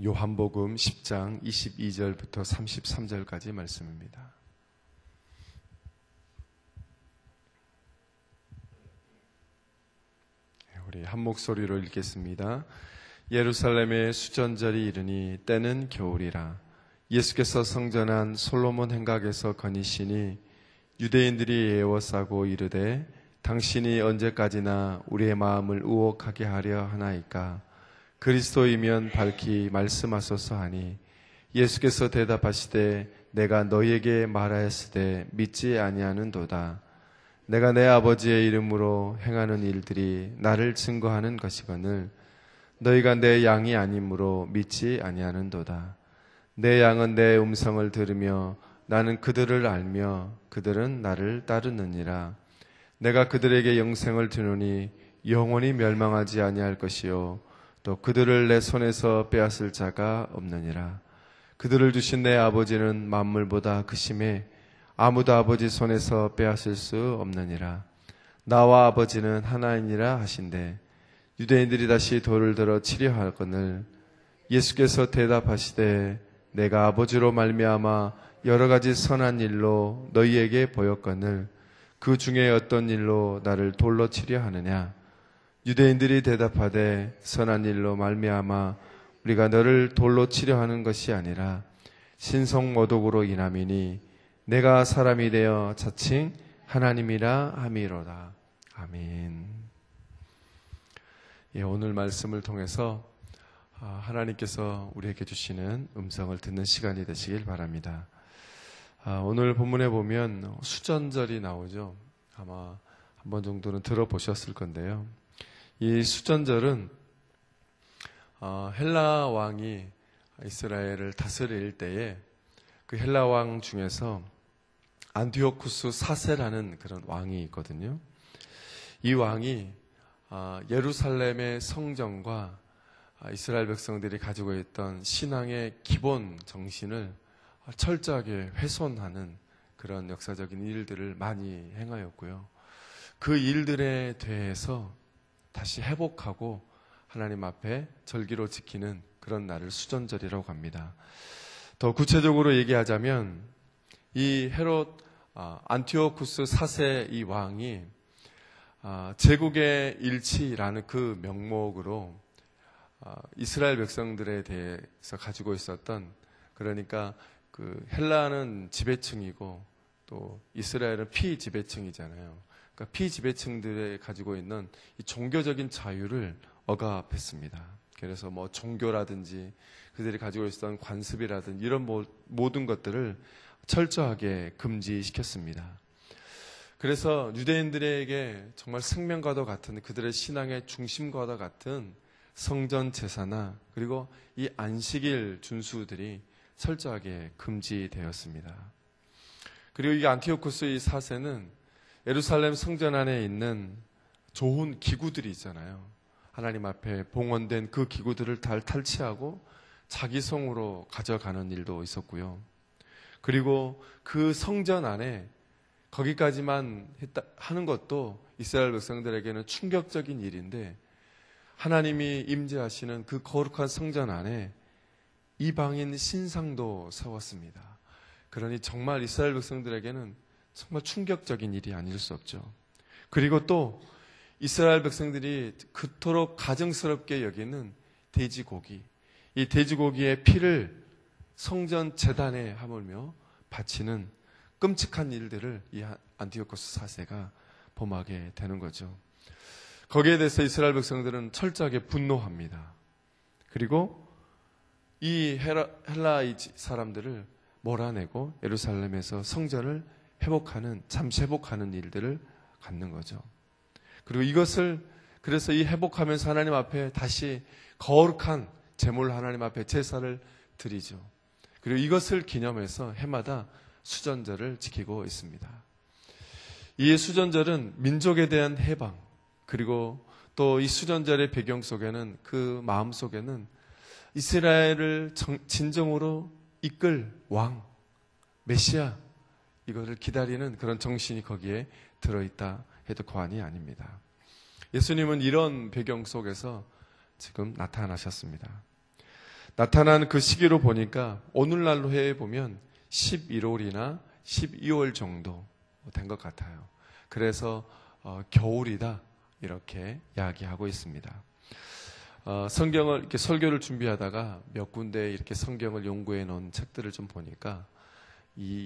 요한복음 10장 22절부터 33절까지 말씀입니다. 우리 한 목소리로 읽겠습니다. 예루살렘의 수전절이 이르니 때는 겨울이라. 예수께서 성전한 솔로몬 행각에서 거니시니 유대인들이 애워싸고 이르되 당신이 언제까지나 우리의 마음을 우혹하게 하려 하나이까. 그리스도이면 밝히 말씀하소서 하니 예수께서 대답하시되 내가 너희에게 말하였으되 믿지 아니하는도다. 내가 내 아버지의 이름으로 행하는 일들이 나를 증거하는 것이거늘 너희가 내 양이 아니므로 믿지 아니하는도다. 내 양은 내 음성을 들으며 나는 그들을 알며 그들은 나를 따르느니라. 내가 그들에게 영생을 주노니 영원히 멸망하지 아니할 것이요 또 그들을 내 손에서 빼앗을 자가 없느니라. 그들을 주신 내 아버지는 만물보다 크심에 아무도 아버지 손에서 빼앗을 수 없느니라. 나와 아버지는 하나이니라 하신대 유대인들이 다시 돌을 들어 치려 하거늘 예수께서 대답하시되 내가 아버지로 말미암아 여러 가지 선한 일로 너희에게 보였거늘 그 중에 어떤 일로 나를 돌로 치려 하느냐. 유대인들이 대답하되 선한 일로 말미암아 우리가 너를 돌로 치려 하는 것이 아니라 신성모독으로 인함이니 내가 사람이 되어 자칭 하나님이라 함이로다. 아멘. 오늘 말씀을 통해서 하나님께서 우리에게 주시는 음성을 듣는 시간이 되시길 바랍니다. 오늘 본문에 보면 수전절이 나오죠. 아마 한 번 정도는 들어보셨을 건데요. 이 수전절은 헬라 왕이 이스라엘을 다스릴 때에 그 헬라 왕 중에서 안티오쿠스 4세라는 그런 왕이 있거든요. 이 왕이 예루살렘의 성전과 이스라엘 백성들이 가지고 있던 신앙의 기본 정신을 철저하게 훼손하는 그런 역사적인 일들을 많이 행하였고요. 그 일들에 대해서 다시 회복하고 하나님 앞에 절기로 지키는 그런 날을 수전절이라고 합니다. 더 구체적으로 얘기하자면 이 헤롯 안티오쿠스 4세 이 왕이 제국의 일치라는 그 명목으로 이스라엘 백성들에 대해서 가지고 있었던, 그러니까 그 헬라는 지배층이고 또 이스라엘은 피지배층이잖아요. 그러니까 피지배층들이 가지고 있는 이 종교적인 자유를 억압했습니다. 그래서 뭐 종교라든지 그들이 가지고 있었던 관습이라든지 이런 모든 것들을 철저하게 금지시켰습니다. 그래서 유대인들에게 정말 생명과도 같은, 그들의 신앙의 중심과도 같은 성전 제사나 그리고 이 안식일 준수들이 철저하게 금지되었습니다. 그리고 이 안티오쿠스 이 4세는 예루살렘 성전 안에 있는 좋은 기구들이 있잖아요. 하나님 앞에 봉헌된 그 기구들을 다 탈취하고 자기 성으로 가져가는 일도 있었고요. 그리고 그 성전 안에 거기까지만 하는 것도 이스라엘 백성들에게는 충격적인 일인데, 하나님이 임재하시는 그 거룩한 성전 안에 이방인 신상도 세웠습니다. 그러니 정말 이스라엘 백성들에게는 정말 충격적인 일이 아닐 수 없죠. 그리고 또 이스라엘 백성들이 그토록 가증스럽게 여기는 돼지고기, 이 돼지고기의 피를 성전 제단에 하물며 바치는 끔찍한 일들을 이 안티오쿠스 4세가 범하게 되는 거죠. 거기에 대해서 이스라엘 백성들은 철저하게 분노합니다. 그리고 이 헬라 사람들을 몰아내고 예루살렘에서 성전을 잠시 회복하는 일들을 갖는 거죠. 그리고 그래서 이 회복하면서 하나님 앞에 다시 거룩한 제물을 하나님 앞에 제사를 드리죠. 그리고 이것을 기념해서 해마다 수전절을 지키고 있습니다. 이 수전절은 민족에 대한 해방, 그리고 또 이 수전절의 배경 속에는, 그 마음 속에는 이스라엘을 진정으로 이끌 왕, 메시아, 이거를 기다리는 그런 정신이 거기에 들어있다 해도 과언이 아닙니다. 예수님은 이런 배경 속에서 지금 나타나셨습니다. 나타난 그 시기로 보니까 오늘날로 해보면 11월이나 12월 정도 된 것 같아요. 그래서 겨울이다 이렇게 이야기하고 있습니다. 성경을 이렇게 설교를 준비하다가 몇 군데 이렇게 성경을 연구해 놓은 책들을 좀 보니까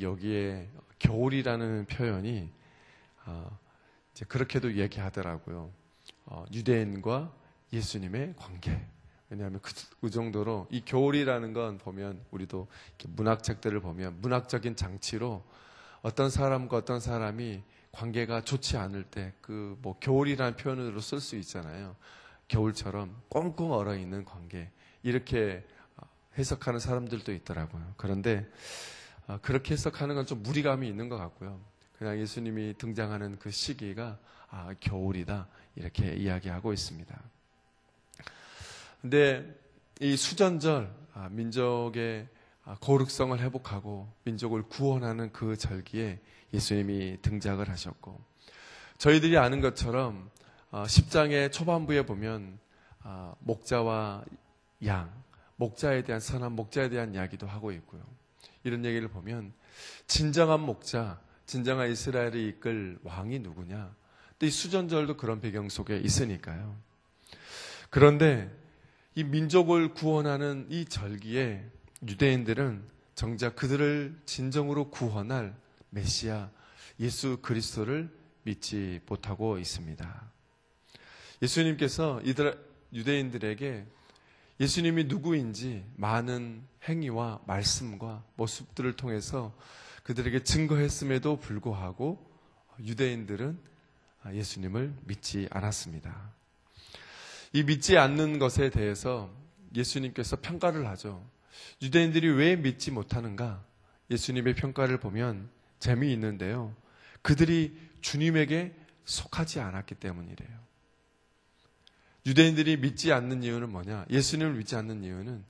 여기에 겨울이라는 표현이 이제 그렇게도 얘기하더라고요. 유대인과 예수님의 관계. 왜냐하면 그 정도로 이 겨울이라는 건 보면 우리도 이렇게 문학책들을 보면 문학적인 장치로 어떤 사람과 어떤 사람이 관계가 좋지 않을 때 그 뭐 겨울이라는 표현으로 쓸 수 있잖아요. 겨울처럼 꽁꽁 얼어 있는 관계 이렇게 해석하는 사람들도 있더라고요. 그런데 그렇게 해석하는 건 좀 무리감이 있는 것 같고요. 그냥 예수님이 등장하는 그 시기가 겨울이다 이렇게 이야기하고 있습니다. 근데 이 수전절 민족의 거룩성을 회복하고 민족을 구원하는 그 절기에 예수님이 등장을 하셨고 저희들이 아는 것처럼 10장의 초반부에 보면 목자와 양, 목자에 대한 선한 목자에 대한 이야기도 하고 있고요. 이런 얘기를 보면 진정한 목자, 진정한 이스라엘을 이끌 왕이 누구냐? 또 이 수전절도 그런 배경 속에 있으니까요. 그런데 이 민족을 구원하는 이 절기에 유대인들은 정작 그들을 진정으로 구원할 메시아 예수 그리스도를 믿지 못하고 있습니다. 예수님께서 유대인들에게 예수님이 누구인지 많은 행위와 말씀과 모습들을 통해서 그들에게 증거했음에도 불구하고 유대인들은 예수님을 믿지 않았습니다. 이 믿지 않는 것에 대해서 예수님께서 평가를 하죠. 유대인들이 왜 믿지 못하는가? 예수님의 평가를 보면 재미있는데요. 그들이 주님에게 속하지 않았기 때문이래요. 유대인들이 믿지 않는 이유는 뭐냐? 예수님을 믿지 않는 이유는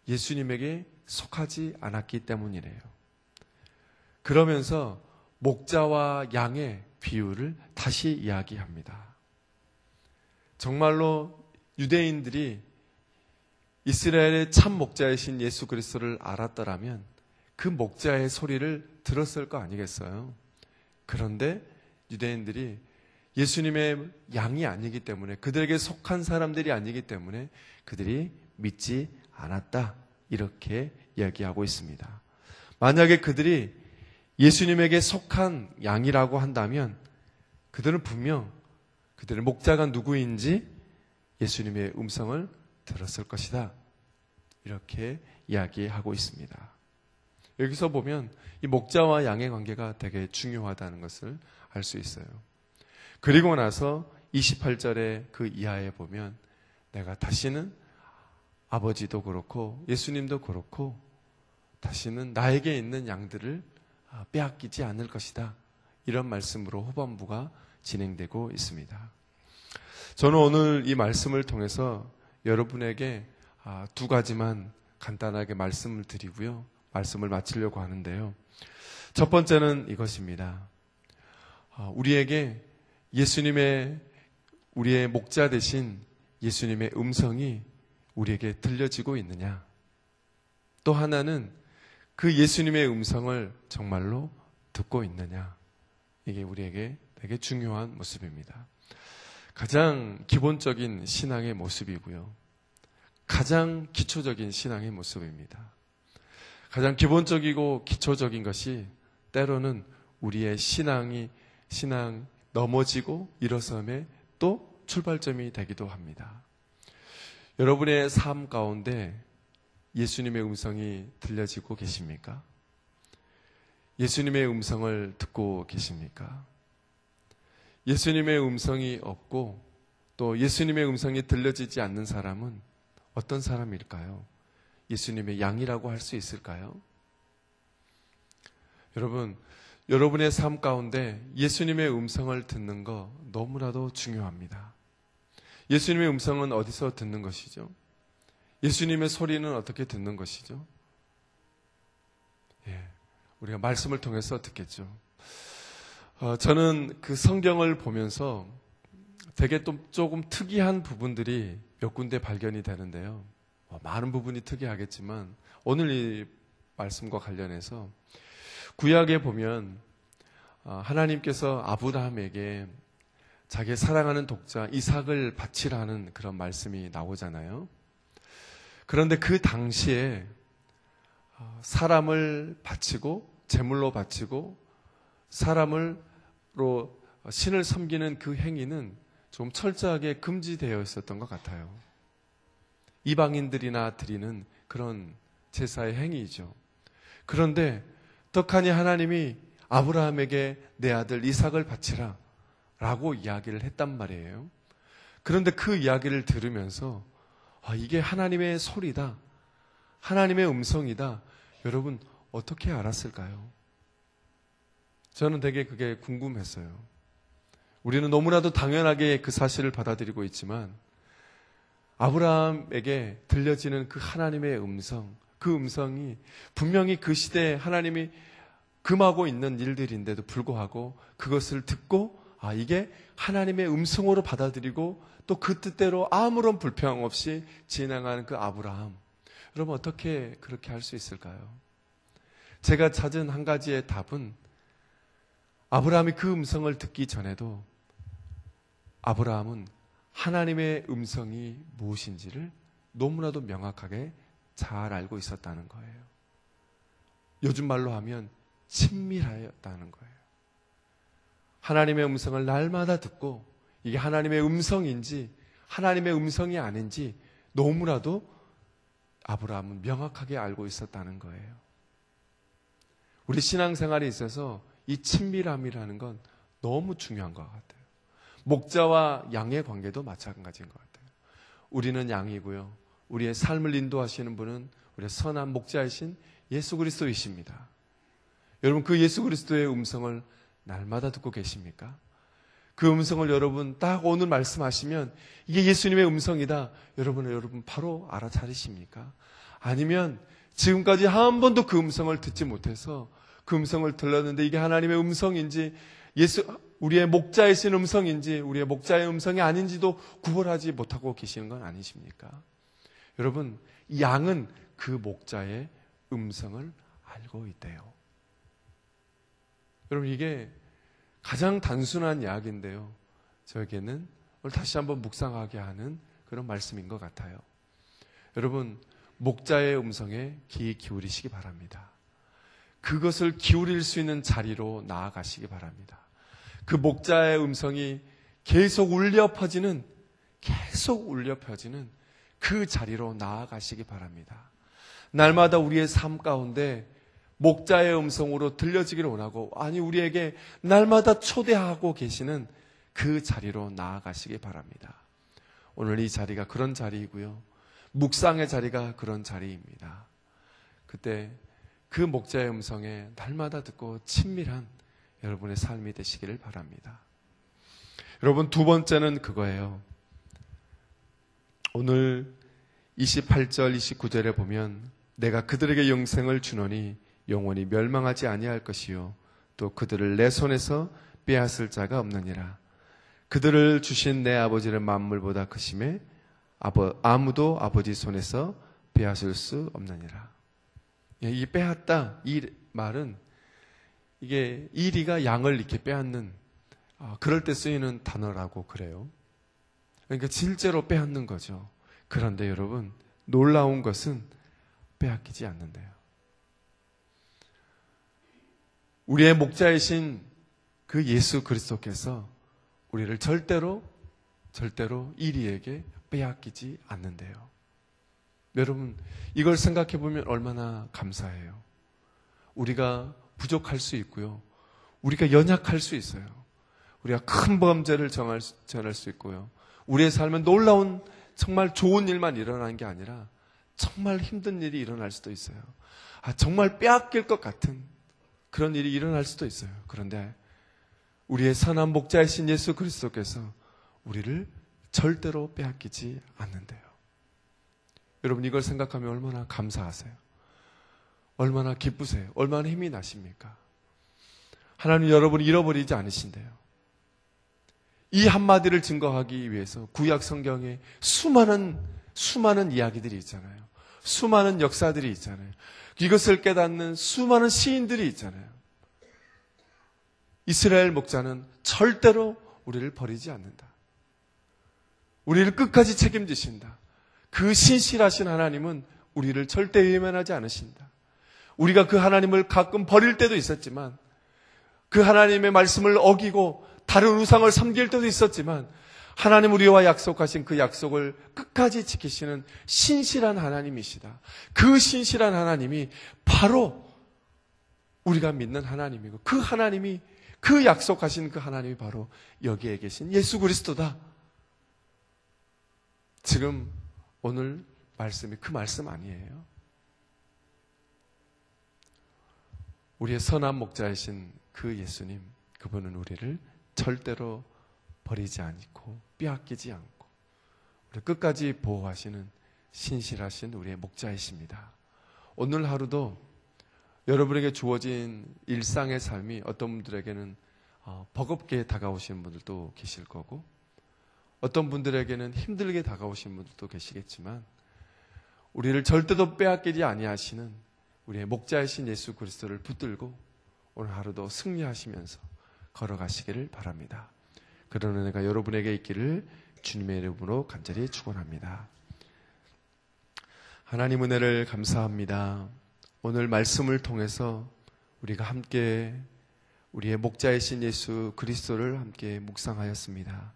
예수님에게 속하지 않았기 때문이래요. 그러면서 목자와 양의 비유를 다시 이야기합니다. 정말로 유대인들이 이스라엘의 참 목자이신 예수 그리스도를 알았더라면 그 목자의 소리를 들었을 거 아니겠어요? 그런데 유대인들이 예수님의 양이 아니기 때문에 그들에게 속한 사람들이 아니기 때문에 그들이 믿지 않았다. 이렇게 이야기하고 있습니다. 만약에 그들이 예수님에게 속한 양이라고 한다면 그들은 분명 그들의 목자가 누구인지 예수님의 음성을 들었을 것이다. 이렇게 이야기하고 있습니다. 여기서 보면 이 목자와 양의 관계가 되게 중요하다는 것을 알 수 있어요. 그리고 나서 28절의 그 이하에 보면 내가 다시는 아버지도 그렇고 예수님도 그렇고 다시는 나에게 있는 양들을 빼앗기지 않을 것이다. 이런 말씀으로 후반부가 진행되고 있습니다. 저는 오늘 이 말씀을 통해서 여러분에게 두 가지만 간단하게 말씀을 드리고요. 말씀을 마치려고 하는데요. 첫 번째는 이것입니다. 우리에게 우리의 목자 되신 예수님의 음성이 우리에게 들려지고 있느냐? 또 하나는 그 예수님의 음성을 정말로 듣고 있느냐? 이게 우리에게 되게 중요한 모습입니다. 가장 기본적인 신앙의 모습이고요. 가장 기초적인 신앙의 모습입니다. 가장 기본적이고 기초적인 것이 때로는 우리의 신앙 넘어지고 일어섬의 또 출발점이 되기도 합니다. 여러분의 삶 가운데 예수님의 음성이 들려지고 계십니까? 예수님의 음성을 듣고 계십니까? 예수님의 음성이 없고 또 예수님의 음성이 들려지지 않는 사람은 어떤 사람일까요? 예수님의 양이라고 할 수 있을까요? 여러분의 삶 가운데 예수님의 음성을 듣는 거 너무나도 중요합니다. 예수님의 음성은 어디서 듣는 것이죠? 예수님의 소리는 어떻게 듣는 것이죠? 우리가 말씀을 통해서 듣겠죠. 저는 그 성경을 보면서 되게 또 조금 특이한 부분들이 몇 군데 발견이 되는데요. 많은 부분이 특이하겠지만 오늘 이 말씀과 관련해서 구약에 보면 하나님께서 아브라함에게 자기의 사랑하는 독자 이삭을 바치라는 그런 말씀이 나오잖아요. 그런데 그 당시에 사람을 바치고 제물로 바치고 사람으로 신을 섬기는 그 행위는 좀 철저하게 금지되어 있었던 것 같아요. 이방인들이나 드리는 그런 제사의 행위이죠. 그런데 떡하니 하나님이 아브라함에게 내 아들 이삭을 바치라 라고 이야기를 했단 말이에요. 그런데 그 이야기를 들으면서 이게 하나님의 소리다, 하나님의 음성이다. 여러분 어떻게 알았을까요? 저는 되게 그게 궁금했어요. 우리는 너무나도 당연하게 그 사실을 받아들이고 있지만 아브라함에게 들려지는 그 하나님의 음성, 그 음성이 분명히 그 시대에 하나님이 금하고 있는 일들인데도 불구하고 그것을 듣고 이게 하나님의 음성으로 받아들이고 또 그 뜻대로 아무런 불평 없이 진행하는 그 아브라함. 여러분 어떻게 그렇게 할 수 있을까요? 제가 찾은 한 가지의 답은 아브라함이 그 음성을 듣기 전에도 아브라함은 하나님의 음성이 무엇인지를 너무나도 명확하게 잘 알고 있었다는 거예요. 요즘 말로 하면 친밀하였다는 거예요. 하나님의 음성을 날마다 듣고 이게 하나님의 음성인지 하나님의 음성이 아닌지 너무나도 아브라함은 명확하게 알고 있었다는 거예요. 우리 신앙생활에 있어서 이 친밀함이라는 건 너무 중요한 것 같아요. 목자와 양의 관계도 마찬가지인 것 같아요. 우리는 양이고요. 우리의 삶을 인도하시는 분은 우리의 선한 목자이신 예수 그리스도이십니다. 여러분 그 예수 그리스도의 음성을 날마다 듣고 계십니까? 그 음성을 여러분 딱 오늘 말씀하시면 이게 예수님의 음성이다. 여러분 바로 알아차리십니까? 아니면 지금까지 한 번도 그 음성을 듣지 못해서 그 음성을 들렀는데 이게 하나님의 음성인지 우리의 목자이신 음성인지 우리의 목자의 음성이 아닌지도 구분하지 못하고 계시는 건 아니십니까? 여러분 양은 그 목자의 음성을 알고 있대요. 여러분 이게 가장 단순한 이야기인데요. 저에게는 오늘 다시 한번 묵상하게 하는 그런 말씀인 것 같아요. 여러분 목자의 음성에 귀 기울이시기 바랍니다. 그것을 기울일 수 있는 자리로 나아가시기 바랍니다. 그 목자의 음성이 계속 울려 퍼지는 그 자리로 나아가시기 바랍니다. 날마다 우리의 삶 가운데 목자의 음성으로 들려지기를 원하고 우리에게 날마다 초대하고 계시는 그 자리로 나아가시기 바랍니다. 오늘 이 자리가 그런 자리이고요. 묵상의 자리가 그런 자리입니다. 그때 그 목자의 음성에 날마다 듣고 친밀한 여러분의 삶이 되시기를 바랍니다. 여러분 두 번째는 그거예요. 오늘 28절 29절에 보면 내가 그들에게 영생을 주노니 영원히 멸망하지 아니할 것이요 또 그들을 내 손에서 빼앗을 자가 없느니라. 그들을 주신 내 아버지는 만물보다 크심에 아무도 아버지 손에서 빼앗을 수 없느니라. 이 빼앗다 이 말은 이게 이리가 양을 이렇게 빼앗는 그럴 때 쓰이는 단어라고 그래요. 그러니까 실제로 빼앗는 거죠. 그런데 여러분 놀라운 것은 빼앗기지 않는데요. 우리의 목자이신 그 예수 그리스도께서 우리를 절대로 이리에게 빼앗기지 않는데요. 여러분 이걸 생각해 보면 얼마나 감사해요. 우리가 부족할 수 있고요. 우리가 연약할 수 있어요. 우리가 큰 범죄를 전할 수 있고요. 우리의 삶은 놀라운 정말 좋은 일만 일어나는 게 아니라 정말 힘든 일이 일어날 수도 있어요. 정말 빼앗길 것 같은 그런 일이 일어날 수도 있어요. 그런데 우리의 선한 목자이신 예수 그리스도께서 우리를 절대로 빼앗기지 않는데요. 여러분 이걸 생각하면 얼마나 감사하세요? 얼마나 기쁘세요? 얼마나 힘이 나십니까? 하나님 여러분을 잃어버리지 않으신대요. 이 한마디를 증거하기 위해서 구약 성경에 수많은 이야기들이 있잖아요. 수많은 역사들이 있잖아요. 이것을 깨닫는 수많은 시인들이 있잖아요. 이스라엘 목자는 절대로 우리를 버리지 않는다. 우리를 끝까지 책임지신다. 그 신실하신 하나님은 우리를 절대 외면하지 않으신다. 우리가 그 하나님을 가끔 버릴 때도 있었지만, 그 하나님의 말씀을 어기고 다른 우상을 섬길 때도 있었지만, 하나님 우리와 약속하신 그 약속을 끝까지 지키시는 신실한 하나님이시다. 그 신실한 하나님이 바로 우리가 믿는 하나님이고, 그 하나님이, 그 약속하신 그 하나님이 바로 여기에 계신 예수 그리스도다. 지금 오늘 말씀이 그 말씀 아니에요? 우리의 선한 목자이신 그 예수님, 그분은 우리를 절대로 버리지 않고 빼앗기지 않고 우리 끝까지 보호하시는 신실하신 우리의 목자이십니다. 오늘 하루도 여러분에게 주어진 일상의 삶이 어떤 분들에게는 버겁게 다가오시는 분들도 계실 거고, 어떤 분들에게는 힘들게 다가오시는 분들도 계시겠지만, 우리를 절대도 빼앗기지 아니하시는 우리의 목자이신 예수 그리스도를 붙들고 오늘 하루도 승리하시면서 걸어가시기를 바랍니다. 그런 은혜가 여러분에게 있기를 주님의 이름으로 간절히 축원합니다. 하나님 은혜를 감사합니다. 오늘 말씀을 통해서 우리가 함께 우리의 목자이신 예수 그리스도를 함께 묵상하였습니다.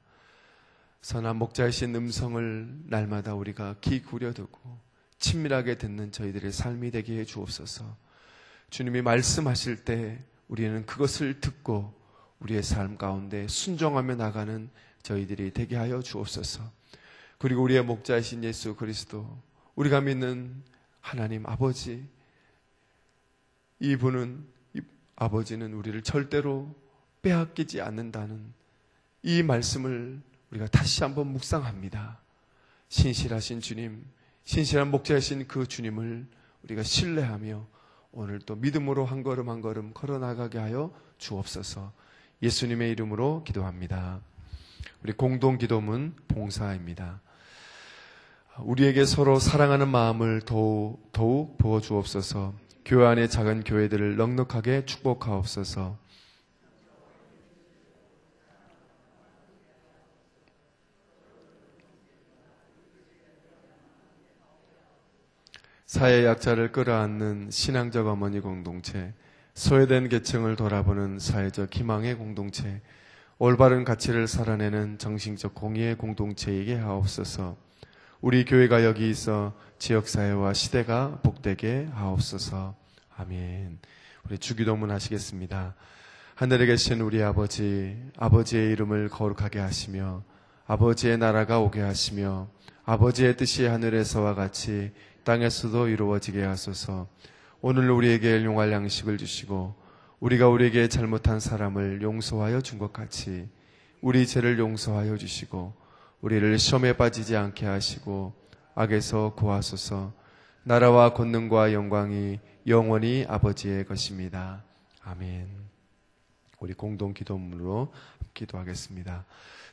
선한 목자이신 음성을 날마다 우리가 귀 기울여두고 친밀하게 듣는 저희들의 삶이 되게 해 주옵소서. 주님이 말씀하실 때 우리는 그것을 듣고 우리의 삶 가운데 순종하며 나가는 저희들이 되게 하여 주옵소서. 그리고 우리의 목자이신 예수 그리스도, 우리가 믿는 하나님 아버지, 아버지는 우리를 절대로 빼앗기지 않는다는 이 말씀을 우리가 다시 한번 묵상합니다. 신실하신 주님, 신실한 목자이신 그 주님을 우리가 신뢰하며 오늘 또 믿음으로 한 걸음 한 걸음 걸어나가게 하여 주옵소서. 예수님의 이름으로 기도합니다. 우리 공동 기도문 봉사입니다. 우리에게 서로 사랑하는 마음을 더욱 부어주옵소서. 교회 안의 작은 교회들을 넉넉하게 축복하옵소서. 사회 약자를 끌어안는 신앙적 어머니 공동체, 소외된 계층을 돌아보는 사회적 희망의 공동체, 올바른 가치를 살아내는 정신적 공의의 공동체이게 하옵소서. 우리 교회가 여기 있어 지역사회와 시대가 복되게 하옵소서. 아멘. 우리 주기도문 하시겠습니다. 하늘에 계신 우리 아버지, 아버지의 이름을 거룩하게 하시며 아버지의 나라가 오게 하시며 아버지의 뜻이 하늘에서와 같이 땅에서도 이루어지게 하소서. 오늘 우리에게 일용할 양식을 주시고 우리가 우리에게 잘못한 사람을 용서하여 준 것 같이 우리 죄를 용서하여 주시고 우리를 시험에 빠지지 않게 하시고 악에서 구하소서. 나라와 권능과 영광이 영원히 아버지의 것입니다. 아멘. 우리 공동 기도문으로 기도하겠습니다.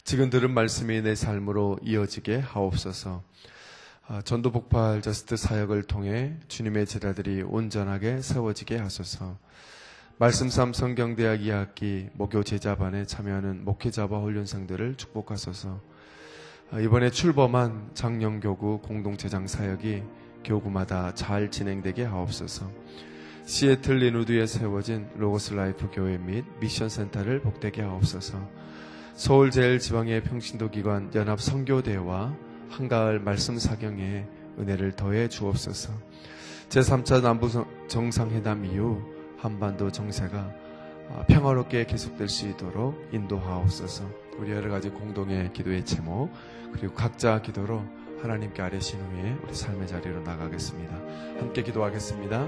지금 들은 말씀이 내 삶으로 이어지게 하옵소서. 전도 폭발 저스트 사역을 통해 주님의 제자들이 온전하게 세워지게 하소서. 말씀삼 성경대학 2학기 목요 제자반에 참여하는 목회자와 훈련생들을 축복하소서. 이번에 출범한 장영교구 공동체장 사역이 교구마다 잘 진행되게 하옵소서. 시애틀 리누드에 세워진 로고스 라이프 교회 및 미션 센터를 복되게 하옵소서. 서울 제일지방의 평신도 기관 연합 선교대와 한가을 말씀 사경에 은혜를 더해 주옵소서. 제3차 남북 정상회담 이후 한반도 정세가 평화롭게 계속될 수 있도록 인도하옵소서. 우리 여러 가지 공동의 기도의 제목 그리고 각자 기도로 하나님께 아뢰신 후에 우리 삶의 자리로 나가겠습니다. 함께 기도하겠습니다.